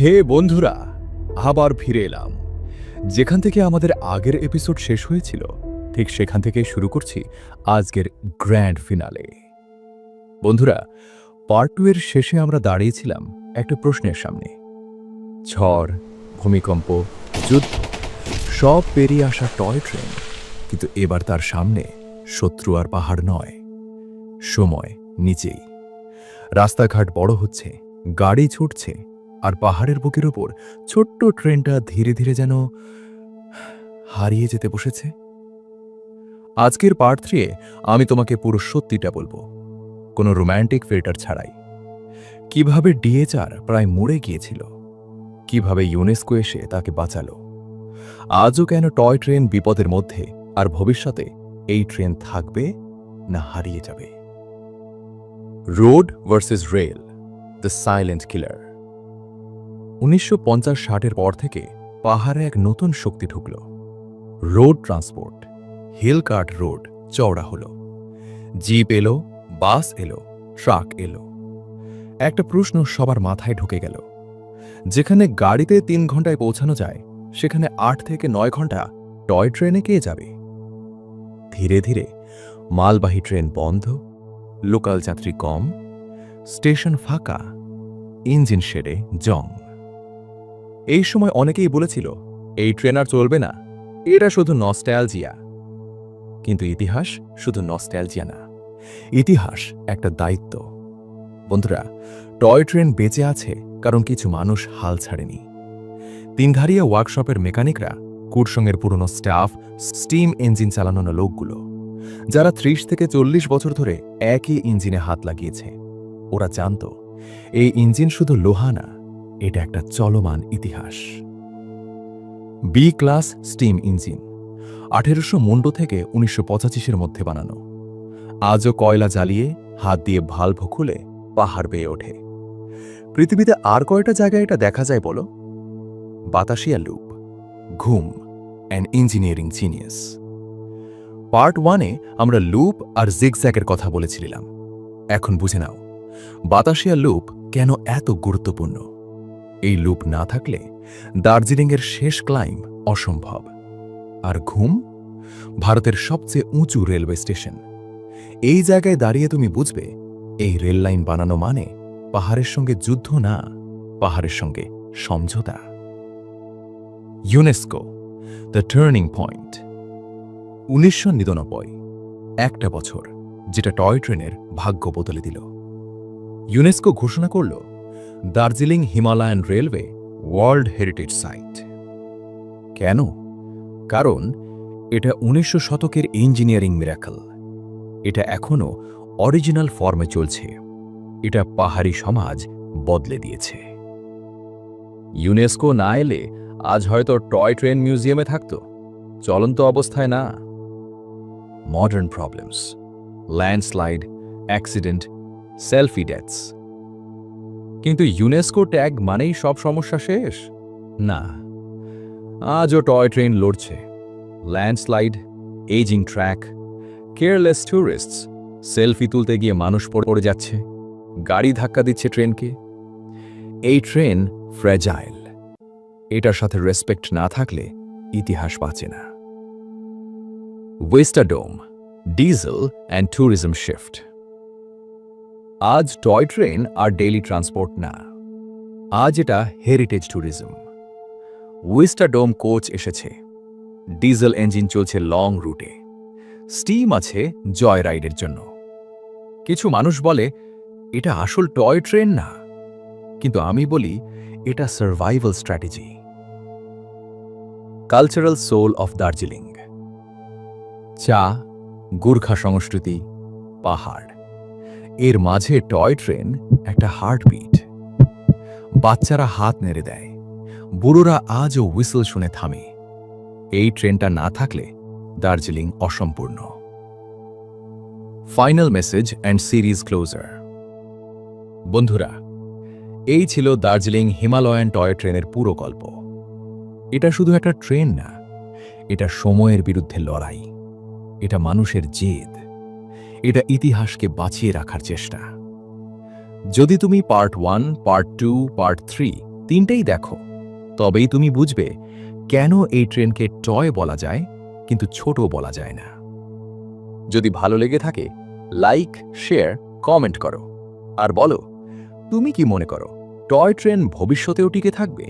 হে বন্ধুরা, আবার ফিরে এলাম। যেখান থেকে আমাদের আগের এপিসোড শেষ হয়েছিল ঠিক সেখান থেকে শুরু করছি আজকের গ্র্যান্ড ফিনালে। বন্ধুরা, পার্ট 2 এর শেষে আমরা দাঁড়িয়েছিলাম একটা প্রশ্নের সামনে। ঝড়, ভূমিকম্প, যুদ্ধ সব পেরিয়ে আসা টয় ট্রেন, কিন্তু এবার তার সামনে শত্রু আর পাহাড় নয়, সময় নিজেই। রাস্তাঘাট বড় হচ্ছে, গাড়ি ছুটছে, আর পাহাড়ের বুকের ওপর ছোট্ট ট্রেনটা ধীরে ধীরে যেন হারিয়ে যেতে বসেছে। আজকের পার্ট 3 আমি তোমাকে পুরো সত্যিটা বলবো, কোনো রোম্যান্টিক ফিল্টার ছাড়াই। কিভাবে ডিএচআর প্রায় মরে গিয়েছিল, কিভাবে ইউনেস্কো এসে তাকে বাঁচালো, আজও কেন টয় ট্রেন বিপদের মধ্যে, আর ভবিষ্যতে এই ট্রেন থাকবে না হারিয়ে যাবে। Road versus rail, the silent killer. 1950-60-এর পর থেকে পাহাড়ে এক নতুন শক্তি ঢুকল। Road transport, hill cut road চওড়া হলো, জিপ এলো, বাস এলো, ট্রাক এলো। একটা প্রশ্ন সবার মাথায় ঢুকে গেল, যেখানে গাড়িতে 3 ঘন্টায় পৌঁছানো যায়, সেখানে 8 থেকে 9 ঘন্টা টয় ট্রেনে কে যাবে? ধীরে ধীরে মালবাহী ট্রেন বন্ধ, লোকাল যাত্রী কম, স্টেশন ফাঁকা, ইঞ্জিন শেডে জং। এই সময় অনেকেই বলেছিল, এই ট্রেন আর চলবে না, এটা শুধু নস্টালজিয়া। কিন্তু ইতিহাস শুধু নস্টালজিয়া না, ইতিহাস একটা দায়িত্ব। বন্ধুরা, টয় ট্রেন বেঁচে আছে কারণ কিছু মানুষ হাল ছাড়েনি। তিনধারিয়া ওয়ার্কশপের মেকানিকরা, কুরসংয়ের পুরনো স্টাফ, স্টিম ইঞ্জিন চালানো লোকগুলো, যারা 30 থেকে 40 বছর ধরে একই ইঞ্জিনে হাত লাগিয়েছে। ওরা জানত এই ইঞ্জিন শুধু লোহা না, এটা একটা চলমান ইতিহাস। বি ক্লাস স্টিম ইঞ্জিন 1800 থেকে 1985-এর মধ্যে বানানো। আজও কয়লা জ্বালিয়ে হাত দিয়ে ভালভ খুলে পাহাড় বেয়ে ওঠে। পৃথিবীতে আর কয়টা জায়গায় এটা দেখা যায় বলো? বাতাসিয়া লুপ, ঘুম, অ্যান ইঞ্জিনিয়ারিং জিনিয়াস। পার্ট 1-এ আমরা লুপ আর জিগজ্যাগের কথা বলেছিলাম। এখন বুঝে নাও বাতাসিয়া লুপ কেন এত গুরুত্বপূর্ণ। এই লুপ না থাকলে দার্জিলিংয়ের শেষ ক্লাইম্ব অসম্ভব। আর ঘুম, ভারতের সবচেয়ে উঁচু রেলওয়ে স্টেশন। এই জায়গায় দাঁড়িয়ে তুমি বুঝবে, এই রেল লাইন বানানো মানে পাহাড়ের সঙ্গে যুদ্ধ না, পাহাড়ের সঙ্গে সমঝোতা। UNESCO, the turning point. 1999, একটা বছর যেটা টয় ট্রেনের ভাগ্য বদলে দিল। ইউনেস্কো ঘোষণা করল Darjeeling Himalayan railway world heritage site. কেন? কারণ এটা 1900 শতকের ইঞ্জিনিয়ারিং মিরাকল। এটা এখনো অরিজিনাল ফর্মে চলছে। এটা পাহাড়ি সমাজ বদলে দিয়েছে। ইউনেস্কো না এলে আজ হয়তো টয় ট্রেন মিউজিয়ামে থাকত, চলন্ত অবস্থায় না। Modern problems, landslide, accident, selfie deaths. কিন্তু ইউনেস্কো ট্যাগ মানেই সব সমস্যা শেষ? না, আজও টয় ট্রেন লড়ছে। Landslide, ageing track, careless tourists, selfie তুলতে গিয়ে মানুষ পড়ে যাচ্ছে, গাড়ি ধাক্কা দিচ্ছে ট্রেনকে। এই ট্রেন ফ্র্যাজাইল। এটার সাথে রেসপেক্ট না থাকলে ইতিহাস বাঁচে না। উইস্টাডোম, ডিজেল অ্যান্ড ট্যুরিজম শিফট। আজ টয় ট্রেন আর ডেইলি ট্রান্সপোর্ট না, আজ এটা হেরিটেজ ট্যুরিজম। উইস্টাডোম কোচ এসেছে, ডিজেল ইঞ্জিন চলছে লং রুটে, স্টিম আছে জয় রাইডের জন্য। কিছু মানুষ বলে এটা আসল টয় ট্রেন না, কিন্তু আমি বলি এটা survival strategy. Cultural soul of Darjeeling. চা, গুর্খা সংস্কৃতি, পাহাড়, এর মাঝে টয় ট্রেন একটা হার্টবিট। বাচ্চারা হাত নেড়ে দেয়, বুড়োরা আজও হুইসল শুনে থামে। এই ট্রেনটা না থাকলে দার্জিলিং অসম্পূর্ণ। Final message and series closure. বন্ধুরা, এই ছিল দার্জিলিং হিমালয়ান টয় ট্রেনের পুরো গল্প। এটা শুধু একটা ট্রেন না, এটা সময়ের বিরুদ্ধে লড়াই, এটা মানুষের জেদ, এটা ইতিহাসকে বাঁচিয়ে রাখার চেষ্টা। যদি তুমি পার্ট 1, পার্ট 2, পার্ট 3 তিনটেই দেখো, তবেই তুমি বুঝবে কেন এই ট্রেনকে টয় বলা যায় কিন্তু ছোট বলা যায় না। যদি ভালো লেগে থাকে লাইক, শেয়ার, কমেন্ট করো আর বলো তুমি কি মনে করো টয় ট্রেন ভবিষ্যতেও টিকে থাকবে?